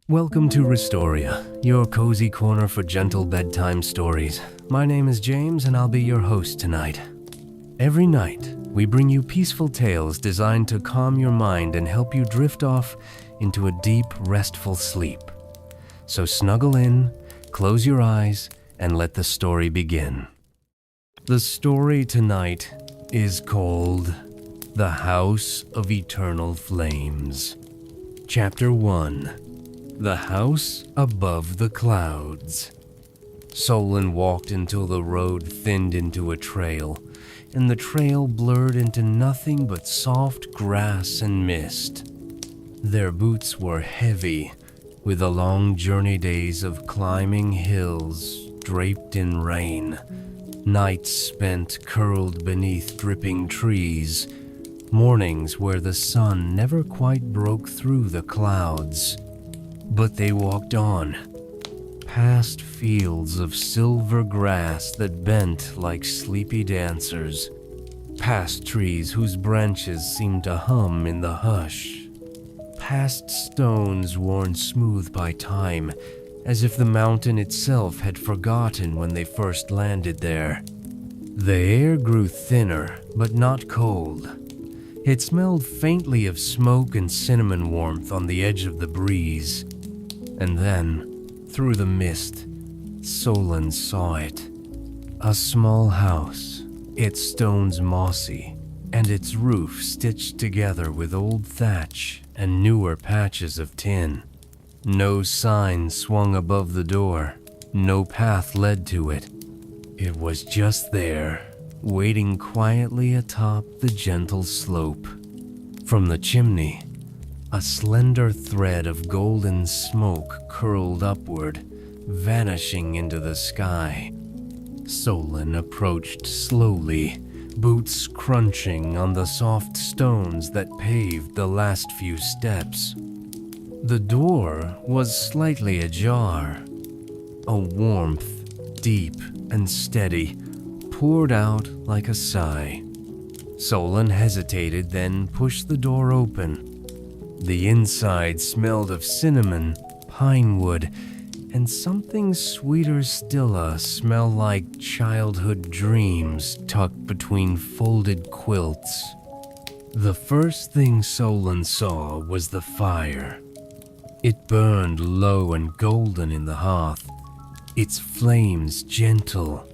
Welcome to Restoria, your cozy corner for gentle bedtime stories. My name is James and I'll be your host tonight. Every night, we bring you peaceful tales designed to calm your mind and help you drift off into a deep, restful sleep. So snuggle in, close your eyes, and let the story begin. The story tonight is called The House of Eternal Flames. Chapter 1. The House Above the Clouds. Solon walked until the road thinned into a trail, and the trail blurred into nothing but soft grass and mist. Their boots were heavy, with the long journey days of climbing hills draped in rain, nights spent curled beneath dripping trees, mornings where the sun never quite broke through the clouds. But they walked on, past fields of silver grass that bent like sleepy dancers, past trees whose branches seemed to hum in the hush, past stones worn smooth by time, as if the mountain itself had forgotten when they first landed there. The air grew thinner, but not cold. It smelled faintly of smoke and cinnamon warmth on the edge of the breeze. And then, through the mist, Solon saw it. A small house, its stones mossy, and its roof stitched together with old thatch and newer patches of tin. No sign swung above the door, no path led to it. It was just there, waiting quietly atop the gentle slope. From the chimney, a slender thread of golden smoke curled upward, vanishing into the sky. Solon approached slowly, boots crunching on the soft stones that paved the last few steps. The door was slightly ajar. A warmth, deep and steady, poured out like a sigh. Solon hesitated, then pushed the door open. The inside smelled of cinnamon, pine wood, and something sweeter still, a smell like childhood dreams tucked between folded quilts. The first thing Solon saw was the fire. It burned low and golden in the hearth, its flames gentle,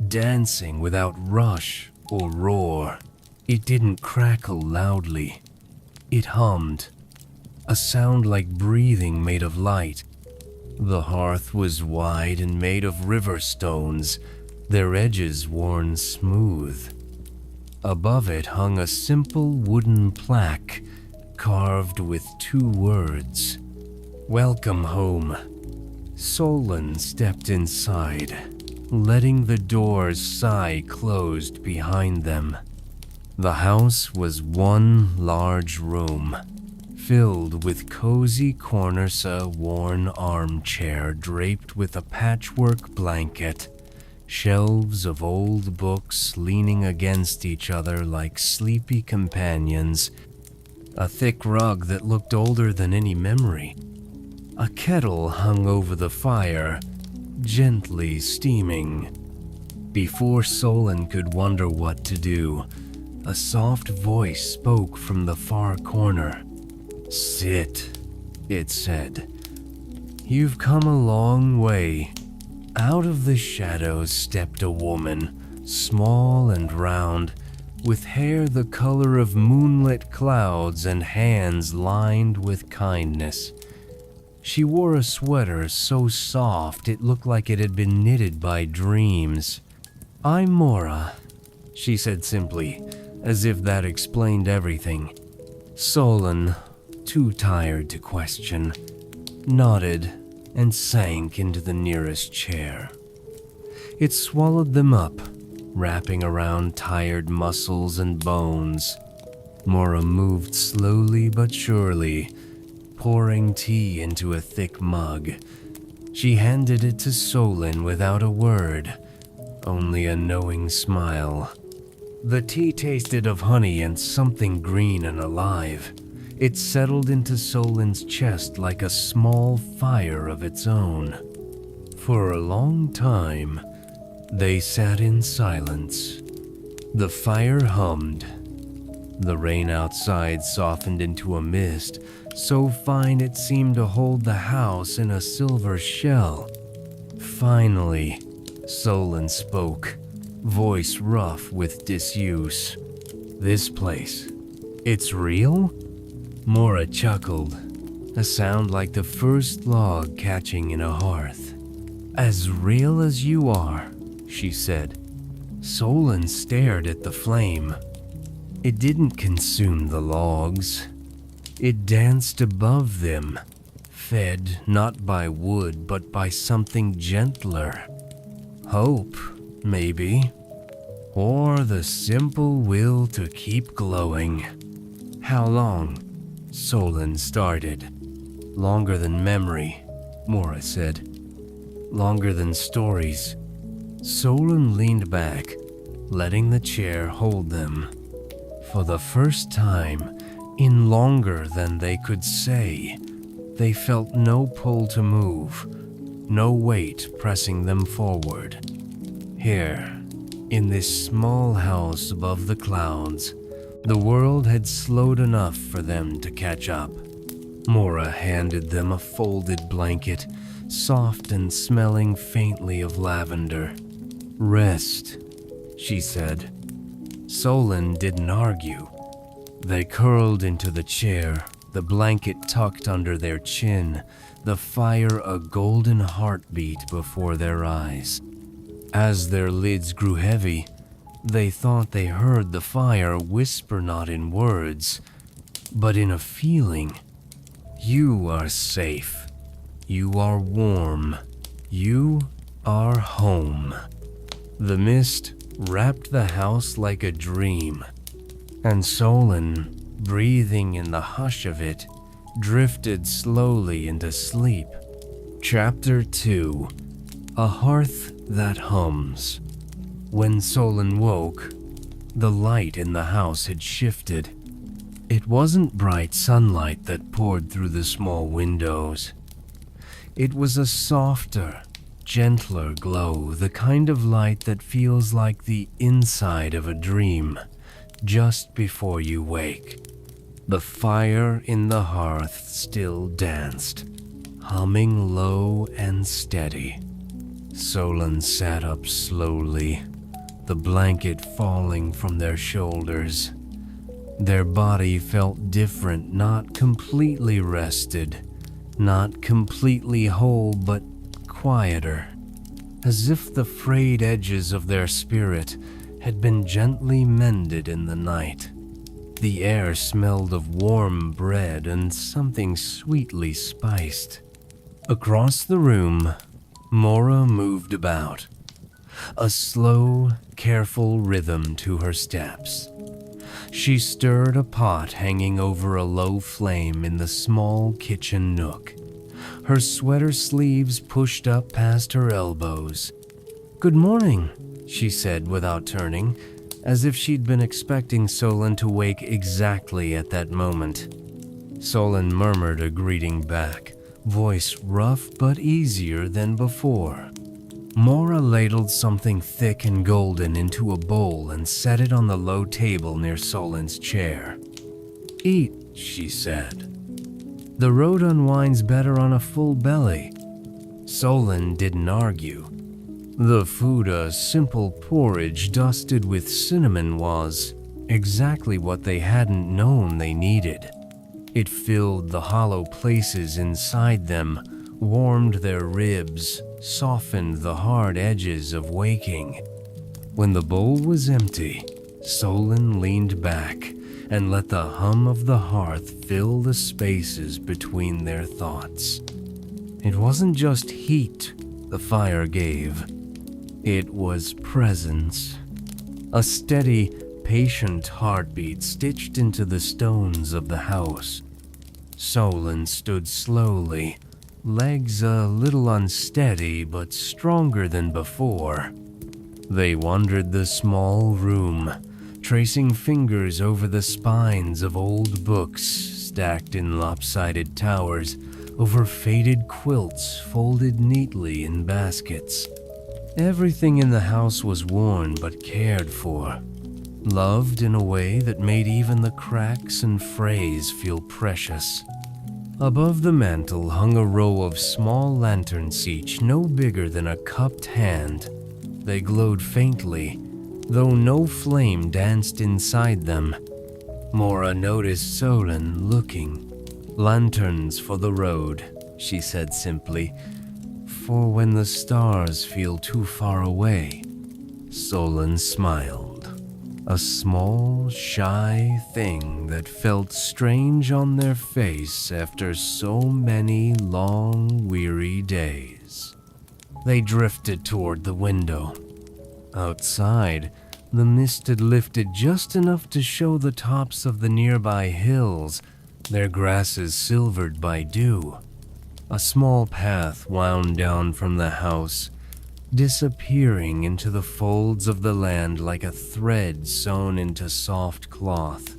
dancing without rush or roar. It didn't crackle loudly. It hummed, a sound like breathing made of light. The hearth was wide and made of river stones, their edges worn smooth. Above it hung a simple wooden plaque, carved with 2 words, "Welcome home." Solon stepped inside, letting the doors sigh closed behind them. The house was one large room, filled with cozy cornice-worn armchair draped with a patchwork blanket, shelves of old books leaning against each other like sleepy companions, a thick rug that looked older than any memory. A kettle hung over the fire, gently steaming. Before Solon could wonder what to do, a soft voice spoke from the far corner. "Sit," it said. "You've come a long way." Out of the shadows stepped a woman, small and round, with hair the color of moonlit clouds and hands lined with kindness. She wore a sweater so soft it looked like it had been knitted by dreams. "I'm Mora," she said simply, as if that explained everything. Solon, too tired to question, nodded and sank into the nearest chair. It swallowed them up, wrapping around tired muscles and bones. Mora moved slowly but surely, pouring tea into a thick mug. She handed it to Solon without a word, only a knowing smile. The tea tasted of honey and something green and alive. It settled into Solin's chest like a small fire of its own. For a long time, they sat in silence. The fire hummed. The rain outside softened into a mist, so fine it seemed to hold the house in a silver shell. Finally, Solon spoke, voice rough with disuse. "This place, it's real?" Mora chuckled, a sound like the first log catching in a hearth. "As real as you are," she said. Solon stared at the flame. It didn't consume the logs. It danced above them, fed not by wood but by something gentler. Hope, maybe. Or the simple will to keep glowing. "How long?" Solon started. "Longer than memory," Mora said. "Longer than stories." Solon leaned back, letting the chair hold them. For the first time, in longer than they could say, they felt no pull to move, no weight pressing them forward. Here, in this small house above the clouds, the world had slowed enough for them to catch up. Mora handed them a folded blanket, soft and smelling faintly of lavender. "Rest," she said. Solon didn't argue. They curled into the chair, the blanket tucked under their chin, the fire a golden heartbeat before their eyes. As their lids grew heavy, they thought they heard the fire whisper not in words, but in a feeling. "You are safe. You are warm. You are home." The mist wrapped the house like a dream, and Solon, breathing in the hush of it, drifted slowly into sleep. Chapter 2: A Hearth That Hums. When Solon woke, the light in the house had shifted. It wasn't bright sunlight that poured through the small windows. It was a softer, gentler glow, the kind of light that feels like the inside of a dream, just before you wake. The fire in the hearth still danced, humming low and steady. Solon sat up slowly, the blanket falling from their shoulders. Their body felt different, not completely rested, not completely whole, but quieter, as if the frayed edges of their spirit had been gently mended in the night. The air smelled of warm bread and something sweetly spiced. Across the room, Mora moved about, a slow, careful rhythm to her steps. She stirred a pot hanging over a low flame in the small kitchen nook, her sweater sleeves pushed up past her elbows. "Good morning," she said without turning, as if she'd been expecting Solon to wake exactly at that moment. Solon murmured a greeting back, voice rough but easier than before. Mora ladled something thick and golden into a bowl and set it on the low table near Solon's chair. "Eat," she said. "The road unwinds better on a full belly." Solon didn't argue. The food, a simple porridge dusted with cinnamon, was exactly what they hadn't known they needed. It filled the hollow places inside them, warmed their ribs, softened the hard edges of waking. When the bowl was empty, Solon leaned back and let the hum of the hearth fill the spaces between their thoughts. It wasn't just heat the fire gave. It was presence. A steady, patient heartbeat stitched into the stones of the house. Solon stood slowly, legs a little unsteady but stronger than before. They wandered the small room, tracing fingers over the spines of old books stacked in lopsided towers over faded quilts folded neatly in baskets. Everything in the house was worn but cared for, loved in a way that made even the cracks and frays feel precious. Above the mantel hung a row of small lanterns, each no bigger than a cupped hand. They glowed faintly, though no flame danced inside them. Mora noticed Solon looking. "Lanterns for the road," she said simply, "for when the stars feel too far away." Solon smiled. A small, shy thing that felt strange on their face after so many long, weary days. They drifted toward the window. Outside, the mist had lifted just enough to show the tops of the nearby hills, their grasses silvered by dew. A small path wound down from the house, disappearing into the folds of the land like a thread sewn into soft cloth.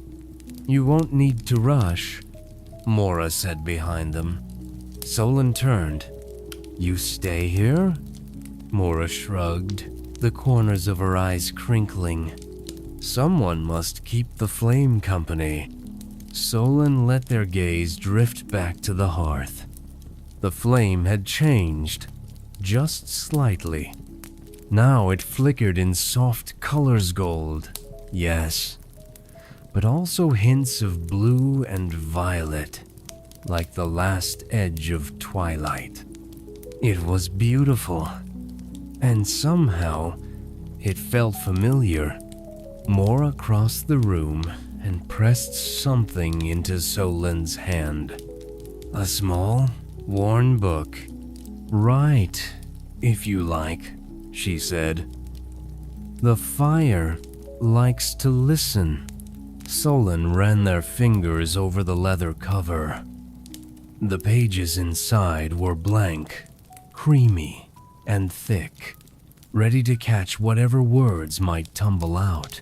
"You won't need to rush," Mora said behind them. Solon turned. "You stay here?" Mora shrugged, the corners of her eyes crinkling. Someone must keep the flame company. Solon let their gaze drift back to the hearth. The flame had changed, just slightly. Now it flickered in soft colors gold, yes, but also hints of blue and violet, like the last edge of twilight. It was beautiful, and somehow it felt familiar. Mora crossed the room and pressed something into Solon's hand. A small, worn book. "Write, if you like," she said. "The fire likes to listen." Solon ran their fingers over the leather cover. The pages inside were blank, creamy, and thick, ready to catch whatever words might tumble out.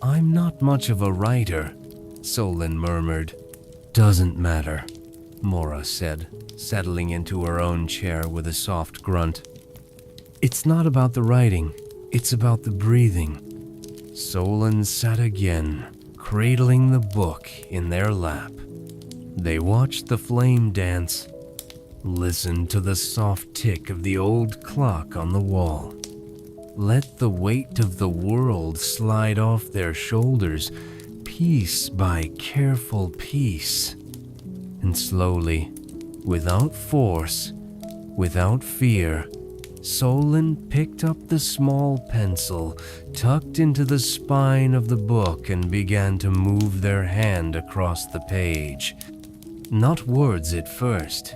"I'm not much of a writer," Solon murmured. "Doesn't matter," Mora said, settling into her own chair with a soft grunt. "It's not about the writing, it's about the breathing." Solon sat again, cradling the book in their lap. They watched the flame dance, listened to the soft tick of the old clock on the wall. Let the weight of the world slide off their shoulders, piece by careful piece. And slowly, without force, without fear, Solon picked up the small pencil tucked into the spine of the book and began to move their hand across the page. Not words at first,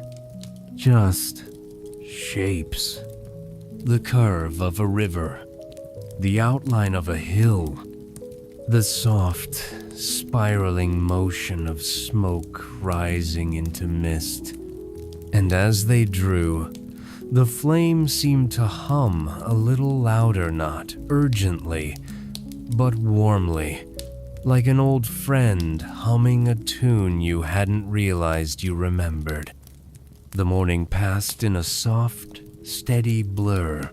just shapes. The curve of a river, the outline of a hill, the soft, spiraling motion of smoke rising into mist. And as they drew, the flame seemed to hum a little louder, not urgently, but warmly, like an old friend humming a tune you hadn't realized you remembered. The morning passed in a soft, steady blur.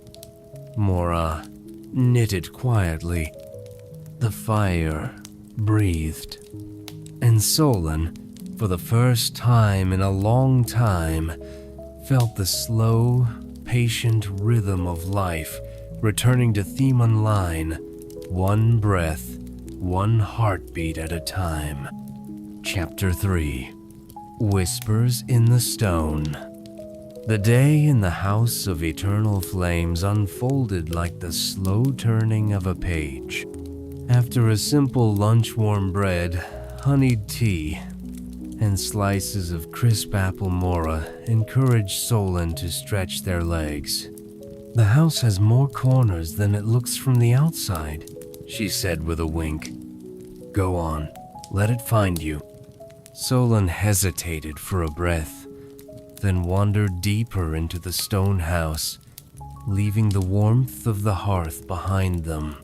Mora knitted quietly. The fire breathed. And Solon, for the first time in a long time, felt the slow, patient rhythm of life returning to theme on line, one breath, one heartbeat at a time. Chapter 3. Whispers in the Stone. The day in the House of Eternal Flames unfolded like the slow turning of a page. After a simple lunch, warm bread, honeyed tea, and slices of crisp apple, Mora encouraged Solon to stretch their legs. "The house has more corners than it looks from the outside," she said with a wink. "Go on, let it find you." Solon hesitated for a breath, then wandered deeper into the stone house, leaving the warmth of the hearth behind them.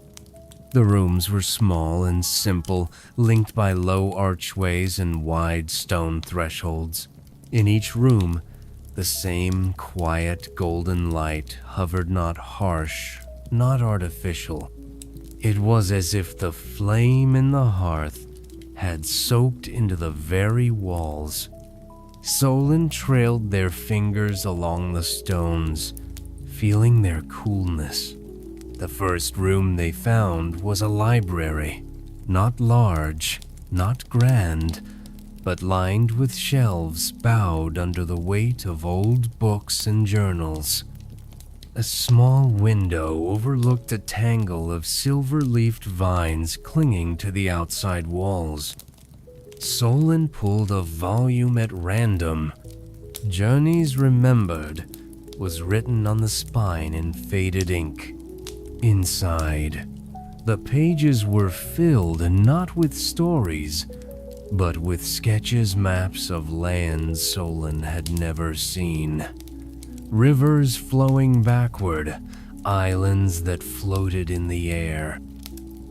The rooms were small and simple, linked by low archways and wide stone thresholds. In each room, the same quiet golden light hovered, not harsh, not artificial. It was as if the flame in the hearth had soaked into the very walls. Solon trailed their fingers along the stones, feeling their coolness. The first room they found was a library, not large, not grand, but lined with shelves bowed under the weight of old books and journals. A small window overlooked a tangle of silver-leafed vines clinging to the outside walls. Solon pulled a volume at random. Journeys Remembered was written on the spine in faded ink. Inside, the pages were filled not with stories, but with sketches, maps of lands Solon had never seen. Rivers flowing backward, islands that floated in the air.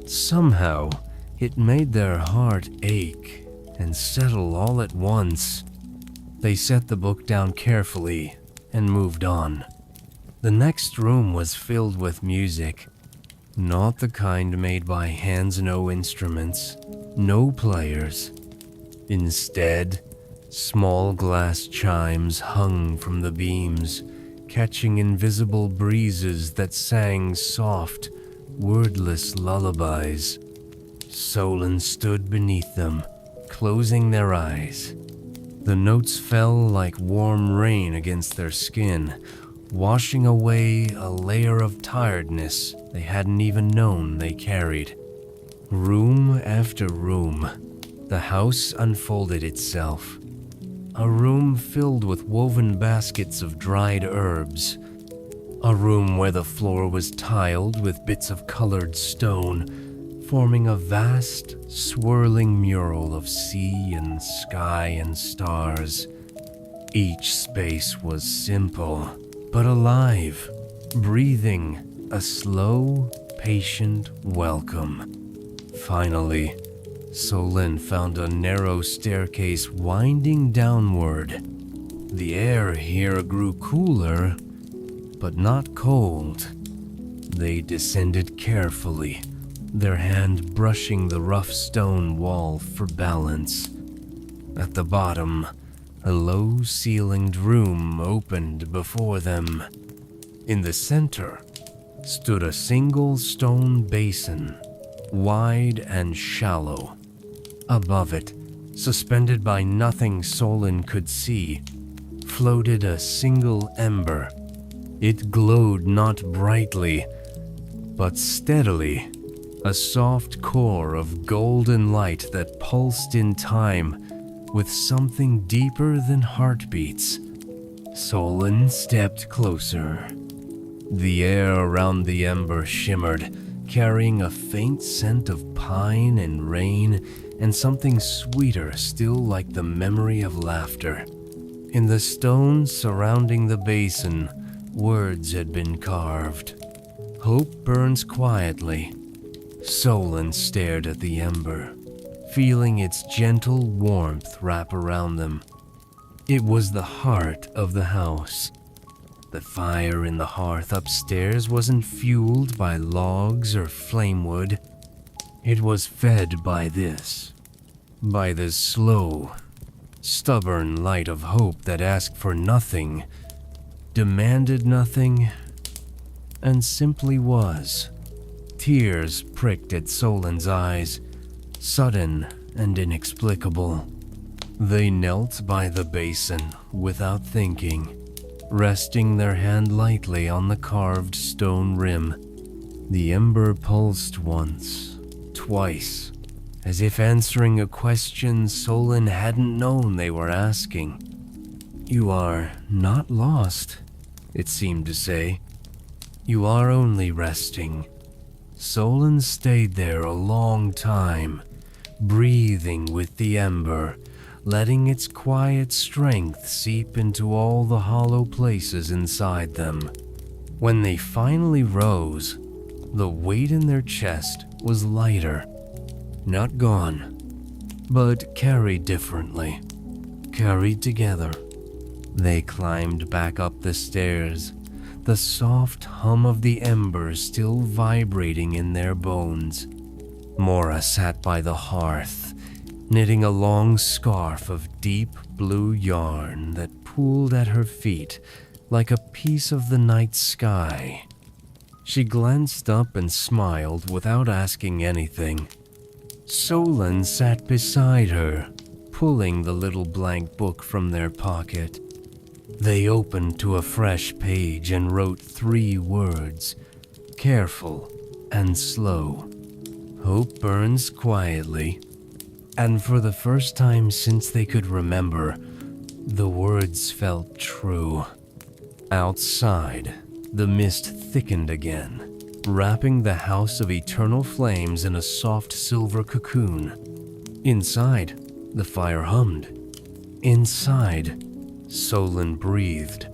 Somehow, it made their heart ache and settle all at once. They set the book down carefully and moved on. The next room was filled with music, not the kind made by hands, no instruments, no players. Instead, small glass chimes hung from the beams, catching invisible breezes that sang soft, wordless lullabies. Solon stood beneath them, closing their eyes. The notes fell like warm rain against their skin, washing away a layer of tiredness they hadn't even known they carried. Room after room, the house unfolded itself. A room filled with woven baskets of dried herbs. A room where the floor was tiled with bits of colored stone, forming a vast, swirling mural of sea and sky and stars. Each space was simple, but alive, breathing a slow, patient welcome. Finally, Solon found a narrow staircase winding downward. The air here grew cooler, but not cold. They descended carefully, their hand brushing the rough stone wall for balance. At the bottom, a low-ceilinged room opened before them. In the center stood a single stone basin, wide and shallow. Above it, suspended by nothing Solon could see, floated a single ember. It glowed not brightly, but steadily, a soft core of golden light that pulsed in time with something deeper than heartbeats. Solon stepped closer. The air around the ember shimmered, carrying a faint scent of pine and rain and something sweeter still, like the memory of laughter. In the stones surrounding the basin, words had been carved. Hope burns quietly. Solon stared at the ember, feeling its gentle warmth wrap around them. It was the heart of the house. The fire in the hearth upstairs wasn't fueled by logs or flamewood. It was fed by this slow, stubborn light of hope that asked for nothing, demanded nothing, and simply was. Tears pricked at Solon's eyes, sudden and inexplicable. They knelt by the basin without thinking, resting their hand lightly on the carved stone rim. The ember pulsed once, twice, as if answering a question Solon hadn't known they were asking. "You are not lost," it seemed to say. "You are only resting." Solon stayed there a long time, breathing with the ember, letting its quiet strength seep into all the hollow places inside them. When they finally rose, The weight in their chest was lighter, not gone, but carried differently, carried together. They climbed back up the stairs, the soft hum of the embers still vibrating in their bones. Mora sat by the hearth, knitting a long scarf of deep blue yarn that pooled at her feet like a piece of the night sky. She glanced up and smiled without asking anything. Solon sat beside her, pulling the little blank book from their pocket. They opened to a fresh page and wrote 3 words, careful and slow. Hope burns quietly. And for the first time since they could remember, the words felt true. Outside, the mist thickened again, wrapping the house of eternal flames in a soft silver cocoon. Inside, the fire hummed. Inside, Solon breathed.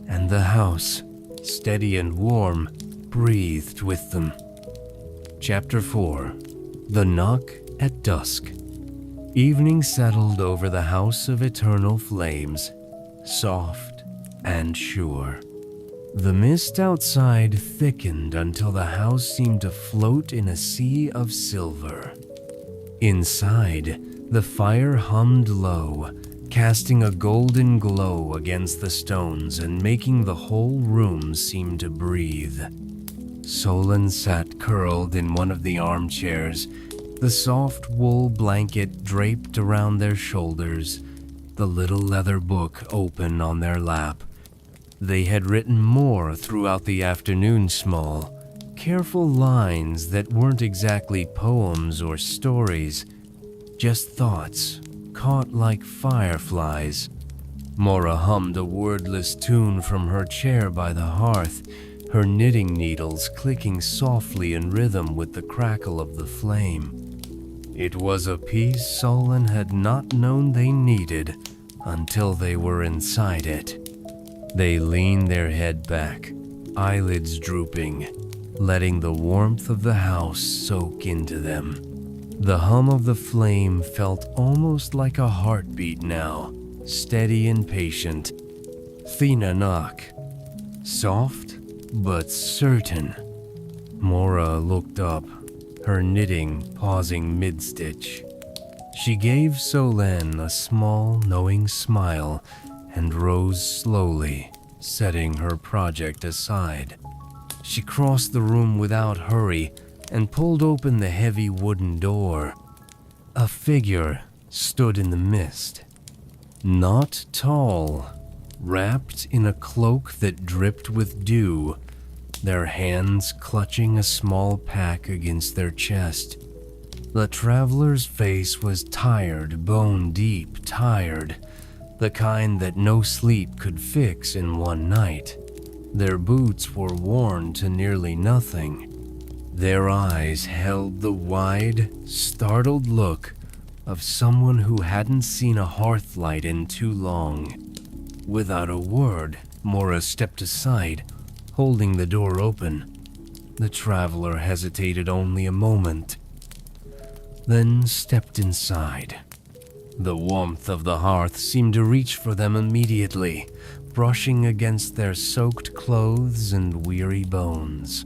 And the house, steady and warm, breathed with them. Chapter 4. The Knock at Dusk. Evening settled over the house of eternal flames, soft and sure. The mist outside thickened until the house seemed to float in a sea of silver. Inside, the fire hummed low, casting a golden glow against the stones and making the whole room seem to breathe. Solon sat curled in one of the armchairs, the soft wool blanket draped around their shoulders, the little leather book open on their lap. They had written more throughout the afternoon, small, careful lines that weren't exactly poems or stories, just thoughts caught like fireflies. Mora hummed a wordless tune from her chair by the hearth, her knitting needles clicking softly in rhythm with the crackle of the flame. It was a peace Solon had not known they needed until they were inside it. They leaned their head back, eyelids drooping, letting the warmth of the house soak into them. The hum of the flame felt almost like a heartbeat now, steady and patient. Thina knock. Soft, but certain. Mora looked up, her knitting pausing mid-stitch. She gave Solon a small, knowing smile and rose slowly, setting her project aside. She crossed the room without hurry and pulled open the heavy wooden door. A figure stood in the mist. Not tall, wrapped in a cloak that dripped with dew, their hands clutching a small pack against their chest. The traveler's face was tired, bone-deep tired, the kind that no sleep could fix in one night. Their boots were worn to nearly nothing. Their eyes held the wide, startled look of someone who hadn't seen a hearthlight in too long. Without a word, Mora stepped aside, holding the door open. The traveler hesitated only a moment, then stepped inside. The warmth of the hearth seemed to reach for them immediately, brushing against their soaked clothes and weary bones.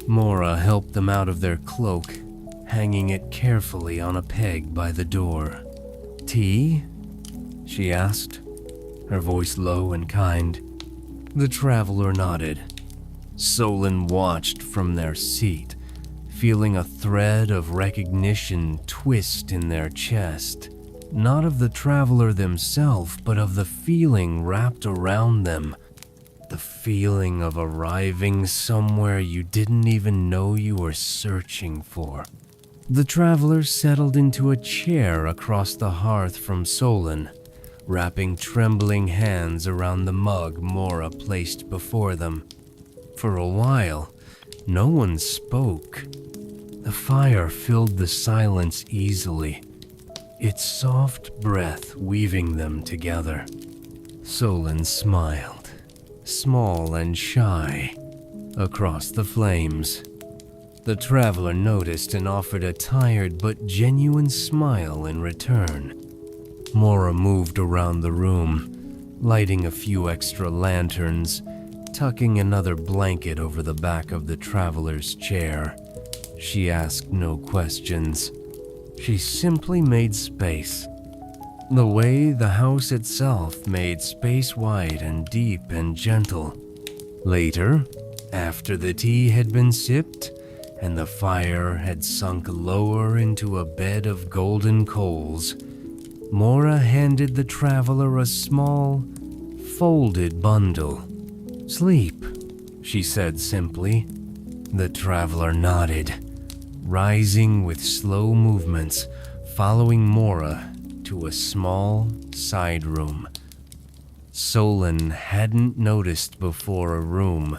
Mora helped them out of their cloak, hanging it carefully on a peg by the door. "Tea?" she asked, her voice low and kind. The traveler nodded. Solon watched from their seat, feeling a thread of recognition twist in their chest. Not of the traveler themselves, but of the feeling wrapped around them. The feeling of arriving somewhere you didn't even know you were searching for. The traveler settled into a chair across the hearth from Solon, wrapping trembling hands around the mug Mora placed before them. For a while, no one spoke. The fire filled the silence easily, its soft breath weaving them together. Solon smiled, small and shy, across the flames. The traveler noticed and offered a tired but genuine smile in return. Mora moved around the room, lighting a few extra lanterns, tucking another blanket over the back of the traveler's chair. She asked no questions. She simply made space. The way the house itself made space wide and deep and gentle. Later, after the tea had been sipped and the fire had sunk lower into a bed of golden coals, Mora handed the traveler a small, folded bundle. "Sleep," she said simply. The traveler nodded, rising with slow movements, following Mora to a small side room. Solon hadn't noticed before a room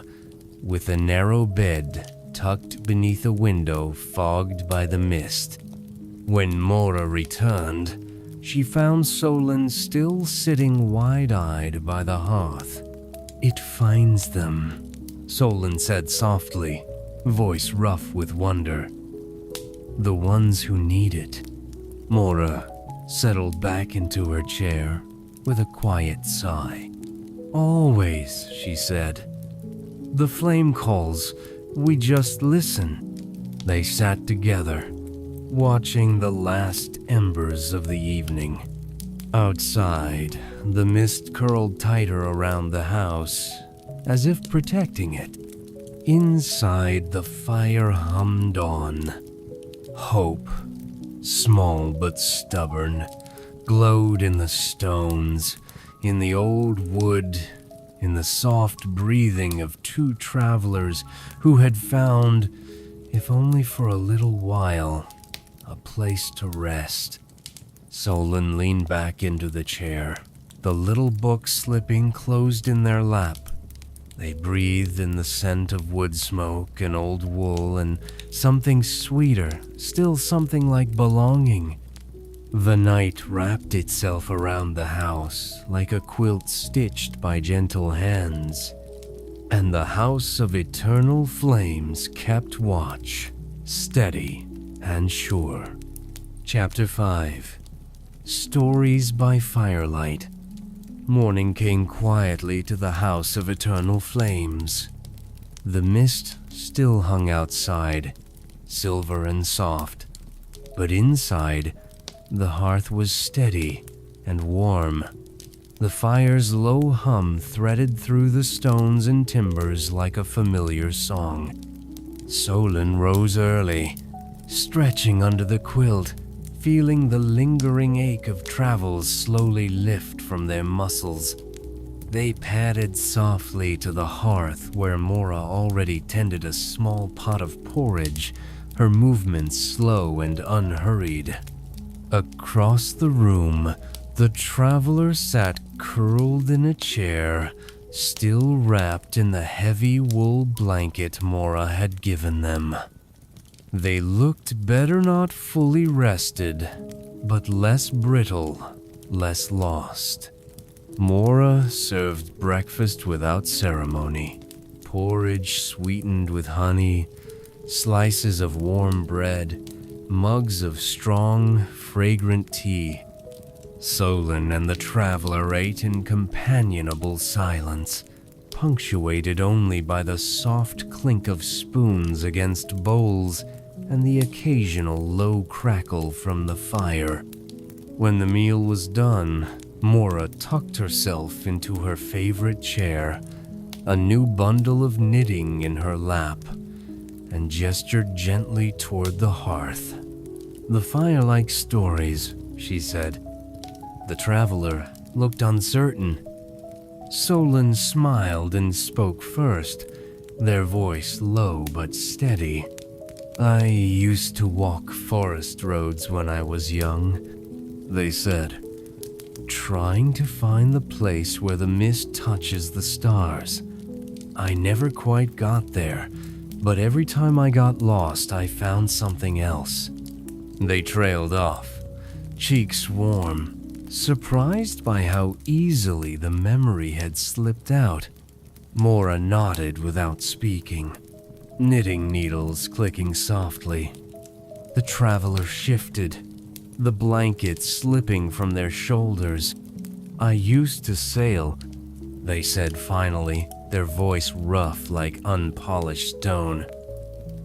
with a narrow bed tucked beneath a window fogged by the mist. When Mora returned, she found Solon still sitting wide-eyed by the hearth. "It finds them," Solon said softly, voice rough with wonder. "The ones who need it." Mora settled back into her chair with a quiet sigh. "Always," she said. "The flame calls, we just listen." They sat together, watching the last embers of the evening. Outside, the mist curled tighter around the house, as if protecting it. Inside, the fire hummed on. Hope, small but stubborn, glowed in the stones, in the old wood, in the soft breathing of two travelers who had found, if only for a little while, a place to rest. Solon leaned back into the chair, the little book slipping closed in their lap. They breathed in the scent of wood smoke and old wool and something sweeter, still something like belonging. The night wrapped itself around the house like a quilt stitched by gentle hands, and the house of eternal flames kept watch, steady and sure. Chapter 5. Stories by Firelight. Morning came quietly to the house of eternal flames. The mist still hung outside, silver and soft, but inside, the hearth was steady and warm. The fire's low hum threaded through the stones and timbers like a familiar song. Solon rose early, stretching under the quilt, feeling the lingering ache of travel slowly lift from their muscles. They padded softly to the hearth where Mora already tended a small pot of porridge, her movements slow and unhurried. Across the room, the traveler sat curled in a chair, still wrapped in the heavy wool blanket Mora had given them. They looked better not fully rested, but less brittle, less lost. Mora served breakfast without ceremony, porridge sweetened with honey, slices of warm bread, mugs of strong, fragrant tea. Solon and the traveler ate in companionable silence, punctuated only by the soft clink of spoons against bowls and the occasional low crackle from the fire. When the meal was done, Mora tucked herself into her favorite chair, a new bundle of knitting in her lap, and gestured gently toward the hearth. "The fire likes stories," she said. The traveler looked uncertain. Solon smiled and spoke first, their voice low but steady. "I used to walk forest roads when I was young," they said, "trying to find the place where the mist touches the stars. I never quite got there, but every time I got lost, I found something else." They trailed off, cheeks warm, surprised by how easily the memory had slipped out. Mora nodded without speaking. knitting needles clicking softly. The traveler shifted, the blankets slipping from their shoulders. "I used to sail," they said finally, their voice rough like unpolished stone.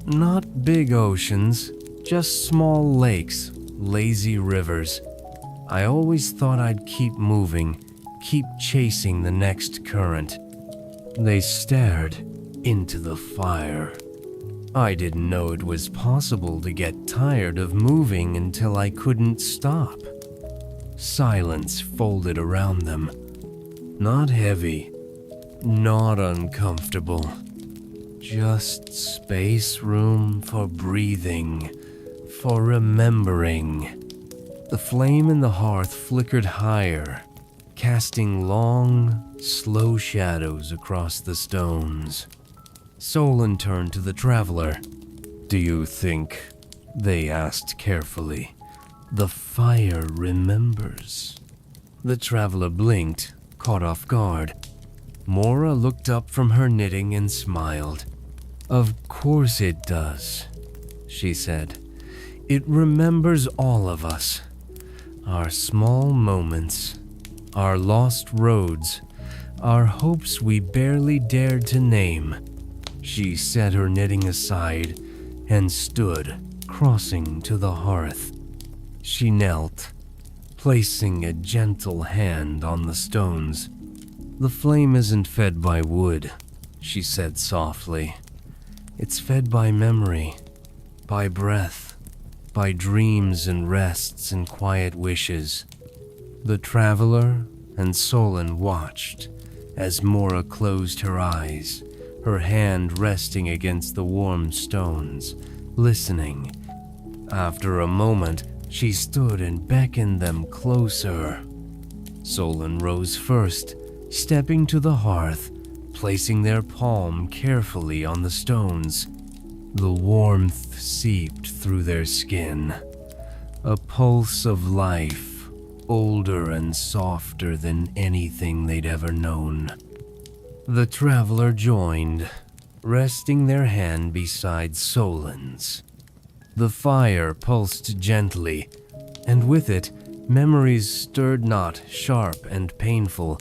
"Not big oceans, just small lakes, lazy rivers. I always thought I'd keep moving, keep chasing the next current." They stared into the fire. "I didn't know it was possible to get tired of moving until I couldn't stop." Silence folded around them. Not heavy, not uncomfortable. Just space, room for breathing, for remembering. The flame in the hearth flickered higher, casting long, slow shadows across the stones. Solon turned to the traveler. "Do you think," they asked carefully, "the fire remembers?" The traveler blinked, caught off guard. Mora looked up from her knitting and smiled. "Of course it does," she said. "It remembers all of us. Our small moments, our lost roads, our hopes we barely dared to name." She set her knitting aside and stood, crossing to the hearth. She knelt, placing a gentle hand on the stones. "The flame isn't fed by wood," she said softly. "It's fed by memory, by breath, by dreams and rests and quiet wishes." The traveler and Solon watched as Mora closed her eyes, her hand resting against the warm stones, listening. After a moment, she stood and beckoned them closer. Solon rose first, stepping to the hearth, placing their palm carefully on the stones. The warmth seeped through their skin, a pulse of life, older and softer than anything they'd ever known. The traveler joined, resting their hand beside Solon's. The fire pulsed gently, and with it, memories stirred not sharp and painful,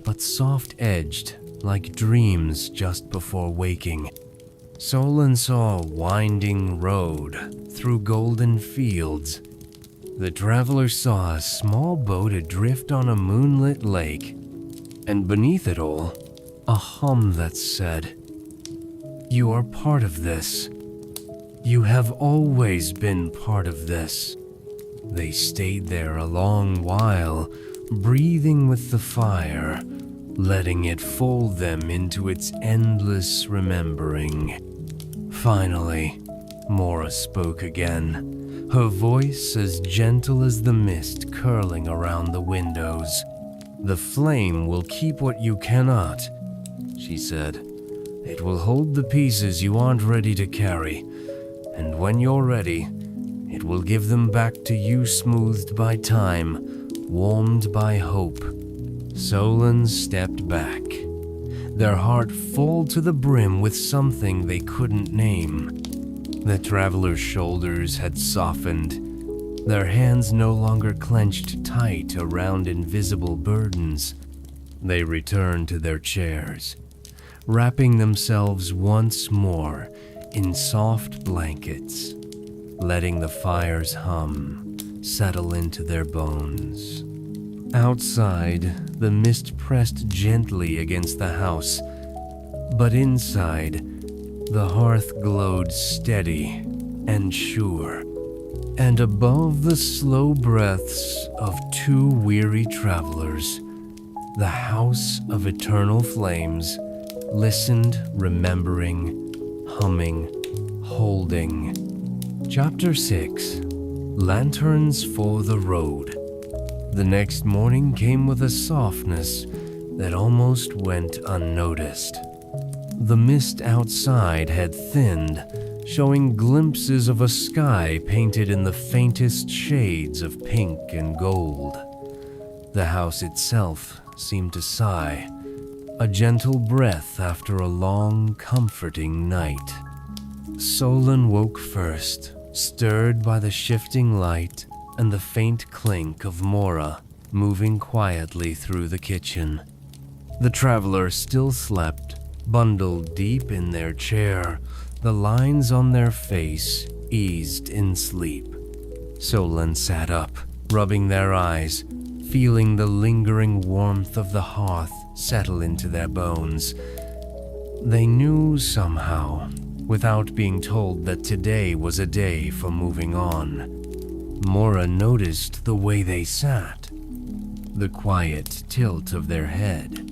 but soft-edged like dreams just before waking. Solon saw a winding road through golden fields. The traveler saw a small boat adrift on a moonlit lake, and beneath it all, a hum that said, "You are part of this. You have always been part of this." They stayed there a long while, breathing with the fire, letting it fold them into its endless remembering. Finally, Mora spoke again, her voice as gentle as the mist curling around the windows. "The flame will keep what you cannot," she said. "It will hold the pieces you aren't ready to carry, and when you're ready, it will give them back to you, smoothed by time, warmed by hope." Solon stepped back, their heart full to the brim with something they couldn't name. The traveler's shoulders had softened, their hands no longer clenched tight around invisible burdens. They returned to their chairs, wrapping themselves once more in soft blankets, letting the fire's hum settle into their bones. Outside, the mist pressed gently against the house, but inside, the hearth glowed steady and sure. And above the slow breaths of two weary travelers, the house of eternal flames listened, remembering, humming, holding. Chapter 6. Lanterns for the Road. The next morning came with a softness that almost went unnoticed. The mist outside had thinned, showing glimpses of a sky painted in the faintest shades of pink and gold. The house itself seemed to sigh, a gentle breath after a long, comforting night. Solon woke first, stirred by the shifting light and the faint clink of Mora moving quietly through the kitchen. The traveler still slept, bundled deep in their chair, the lines on their face eased in sleep. Solon sat up, rubbing their eyes, feeling the lingering warmth of the hearth settle into their bones. They knew somehow, without being told, that today was a day for moving on. Mora noticed the way they sat, the quiet tilt of their head.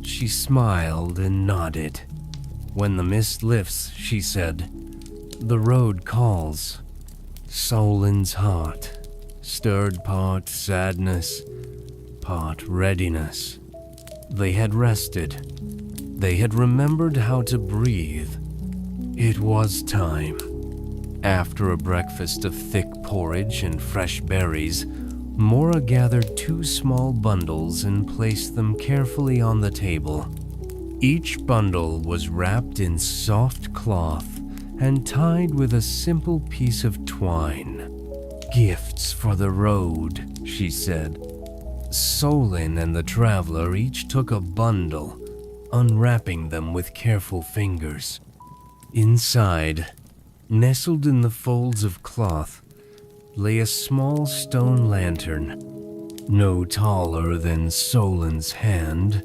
She smiled and nodded. When the mist lifts, she said, "The road calls." Solon's heart stirred, part sadness, part readiness. They had rested. They had remembered how to breathe. It was time. After a breakfast of thick porridge and fresh berries, Mora gathered 2 small bundles and placed them carefully on the table. Each bundle was wrapped in soft cloth and tied with a simple piece of twine. "Gifts for the road," she said. Solon and the traveler each took a bundle, unwrapping them with careful fingers. Inside, nestled in the folds of cloth, lay a small stone lantern, no taller than Solon's hand.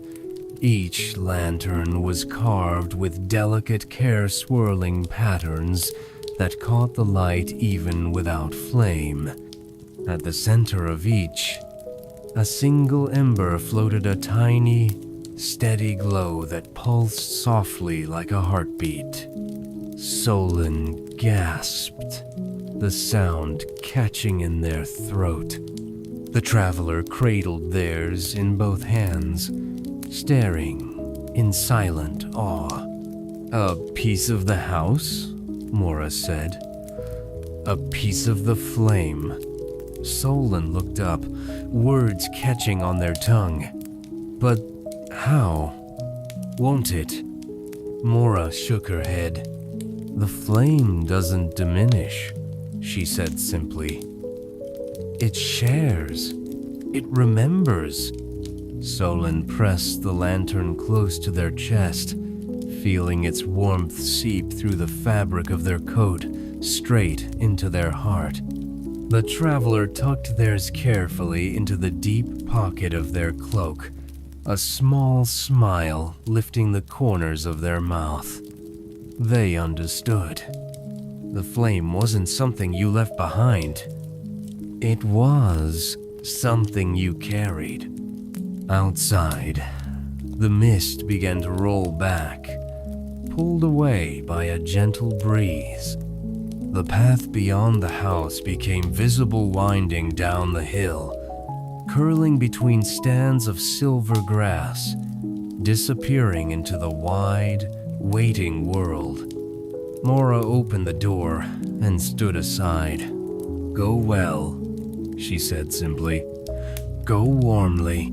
Each lantern was carved with delicate care-swirling patterns that caught the light even without flame. At the center of each, a single ember floated a tiny, steady glow that pulsed softly like a heartbeat. Solon gasped, the sound catching in their throat. The traveler cradled theirs in both hands, staring in silent awe. "A piece of the house?" Mora said. "A piece of the flame." Solon looked up, words catching on their tongue. "But how? Won't it?" Mora shook her head. "The flame doesn't diminish," she said simply. "It shares. It remembers." Solon pressed the lantern close to their chest, feeling its warmth seep through the fabric of their coat, straight into their heart. The traveler tucked theirs carefully into the deep pocket of their cloak, a small smile lifting the corners of their mouth. They understood. The flame wasn't something you left behind. It was something you carried. Outside, the mist began to roll back, pulled away by a gentle breeze. The path beyond the house became visible, winding down the hill, curling between stands of silver grass, disappearing into the wide, waiting world. Mora opened the door and stood aside. "Go well," she said simply. "Go warmly."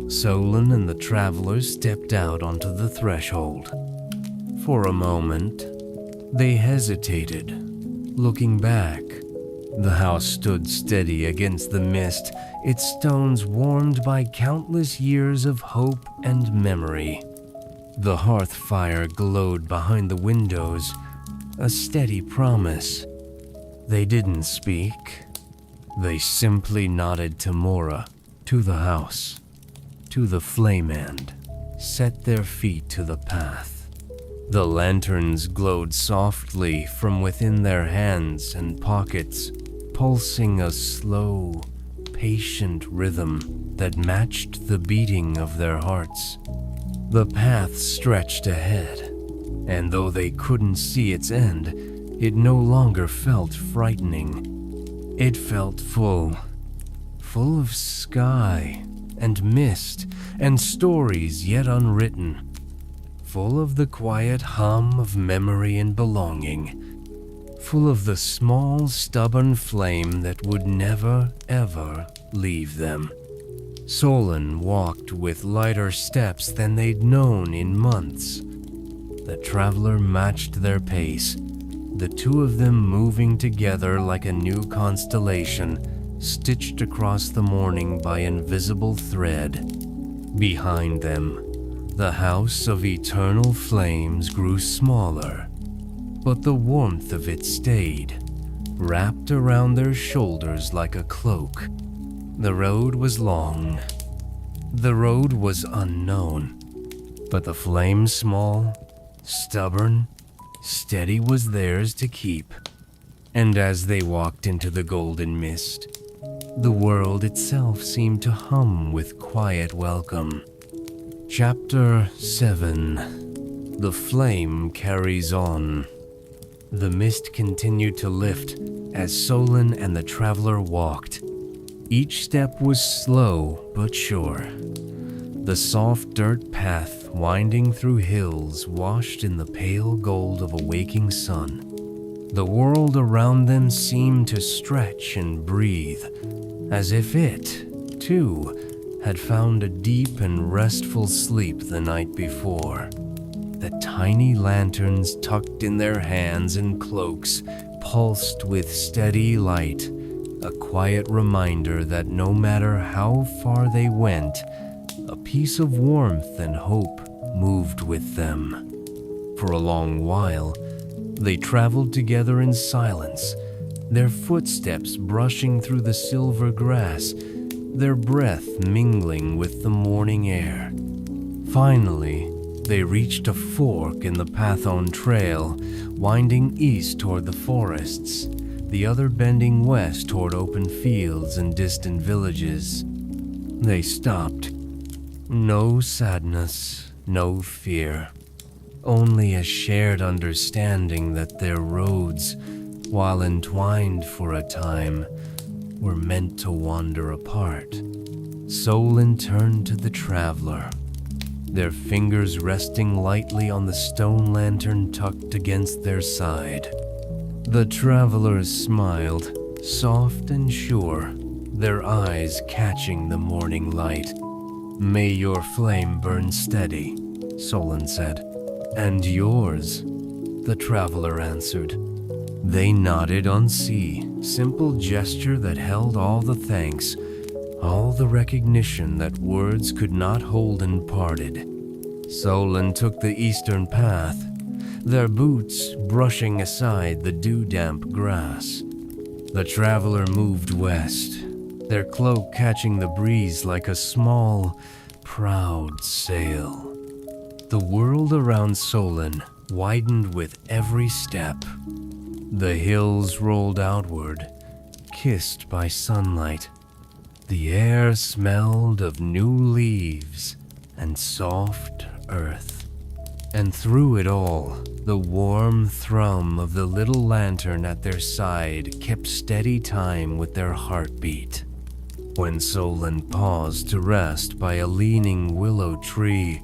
Solon and the travelers stepped out onto the threshold. For a moment, they hesitated, looking back. The house stood steady against the mist, its stones warmed by countless years of hope and memory. The hearth fire glowed behind the windows, a steady promise. They didn't speak. They simply nodded to Mora, to the house, to the flame end, set their feet to the path. The lanterns glowed softly from within their hands and pockets, pulsing a slow, patient rhythm that matched the beating of their hearts. The path stretched ahead, and though they couldn't see its end, it no longer felt frightening. It felt full of sky and mist and stories yet unwritten, full of the quiet hum of memory and belonging, full of the small, stubborn flame that would never, ever leave them. Solon walked with lighter steps than they'd known in months. The traveler matched their pace, the two of them moving together like a new constellation, stitched across the morning by invisible thread. Behind them, the house of eternal flames grew smaller, but the warmth of it stayed, wrapped around their shoulders like a cloak. The road was long. The road was unknown, but the flame small, stubborn, steady was theirs to keep. And as they walked into the golden mist, the world itself seemed to hum with quiet welcome. Chapter 7. The Flame Carries On. The mist continued to lift as Solon and the traveler walked. Each step was slow but sure. The soft dirt path winding through hills washed in the pale gold of a waking sun. The world around them seemed to stretch and breathe, as if it, too, had found a deep and restful sleep the night before. The tiny lanterns tucked in their hands and cloaks pulsed with steady light, a quiet reminder that no matter how far they went, a piece of warmth and hope moved with them. For a long while, they traveled together in silence, their footsteps brushing through the silver grass, their breath mingling with the morning air. Finally, they reached a fork in the Pathon Trail, winding east toward the forests, the other bending west toward open fields and distant villages. They stopped. No sadness, no fear, only a shared understanding that their roads, while entwined for a time, were meant to wander apart. Solon turned to the traveler, their fingers resting lightly on the stone lantern tucked against their side. The travelers smiled, soft and sure, their eyes catching the morning light. "May your flame burn steady," Solon said. "And yours," the traveler answered. They nodded on C, simple gesture that held all the thanks, all the recognition that words could not hold imparted. Solon took the eastern path, their boots brushing aside the dew-damp grass. The traveler moved west, their cloak catching the breeze like a small, proud sail. The world around Solon widened with every step. The hills rolled outward, kissed by sunlight. The air smelled of new leaves and soft earth. And through it all, the warm thrum of the little lantern at their side kept steady time with their heartbeat. When Solon paused to rest by a leaning willow tree,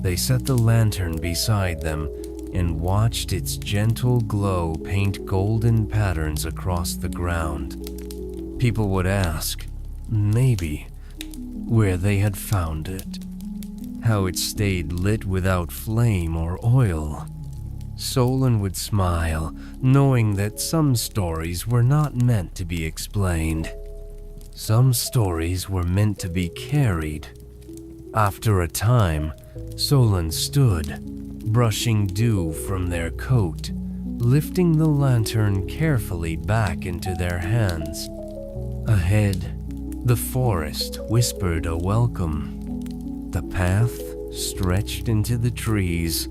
they set the lantern beside them and watched its gentle glow paint golden patterns across the ground. People would ask, maybe, where they had found it, how it stayed lit without flame or oil. Solon would smile, knowing that some stories were not meant to be explained. Some stories were meant to be carried. After a time, Solon stood, brushing dew from their coat, lifting the lantern carefully back into their hands. Ahead, the forest whispered a welcome. The path stretched into the trees,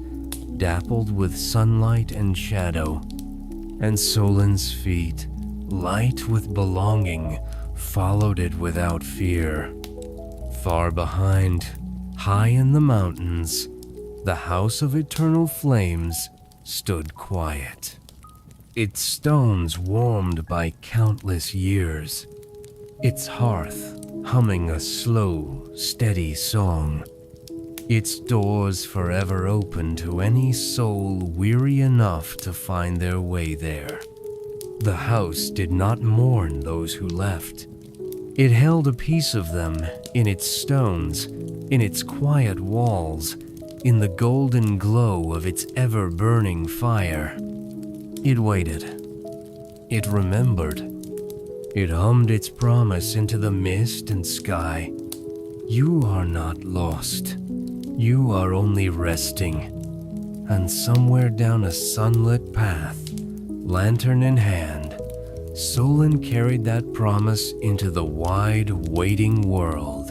dappled with sunlight and shadow, and Solon's feet, light with belonging, followed it without fear. Far behind, high in the mountains, the house of eternal flames stood quiet, its stones warmed by countless years, its hearth humming a slow, steady song, its doors forever open to any soul weary enough to find their way there. The house did not mourn those who left. It held a piece of them in its stones, in its quiet walls, in the golden glow of its ever-burning fire. It waited. It remembered. It hummed its promise into the mist and sky. You are not lost. You are only resting. And somewhere down a sunlit path, lantern in hand, Solon carried that promise into the wide, waiting world.